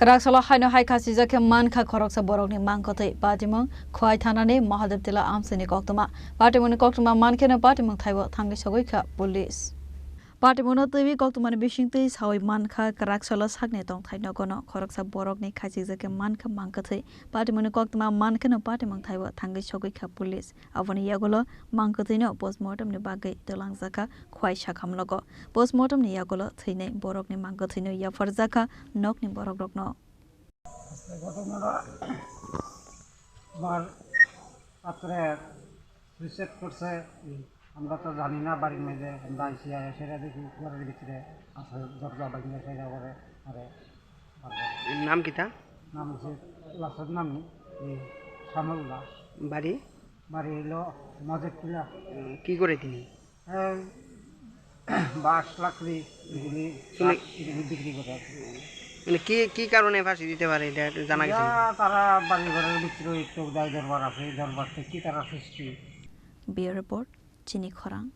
Karaksalah haino hai kasi jake man kha khoroksa borokni mangkothai patimung khwai thanani Mahadev tila amsini koktuma patimuni koktuma mankena patimung thaibo thangi sogoi kha police Patimuno tewi koktumani bisingtei sawi mankha karaksalah sakne tong thaino kono khoroksa borokni khasi jake mankha mangkothai patimuni koktuma mankena patimung thaibo thangi sogoi kha police avani yagolo mangkothaino postmortem ni bagai tolangjaka khwai sakhamlogo postmortem ni yagolo thaine borokni mangkothaino yafarjaka nokni borok rokno আমার পাত্রে reset করছে আমরা তো জানি না বাড়ির মধ্যে আমরা আইসি সেটা দেখি ঘরের ভিতরে আছে দরজা বাগিয়ে সেটা করে আরে নাম কিতা নাম হচ্ছে লাশের নাম এই শ্যামল্লা বাড়ি বাড়ি হলো মজেদপুরা কি করে তিনি বাঁশ লাকড়ি এগুলি বিক্রি করে মানে কি কি কারণে ফাঁসি দিতে পারে এটা একটু জানা গেছে তারা বাড়ি ঘরের ভিতরে একটু দায় দরবার আছে দরবার থেকে কি তারা সৃষ্টি Bureau Report, Chini Khorang.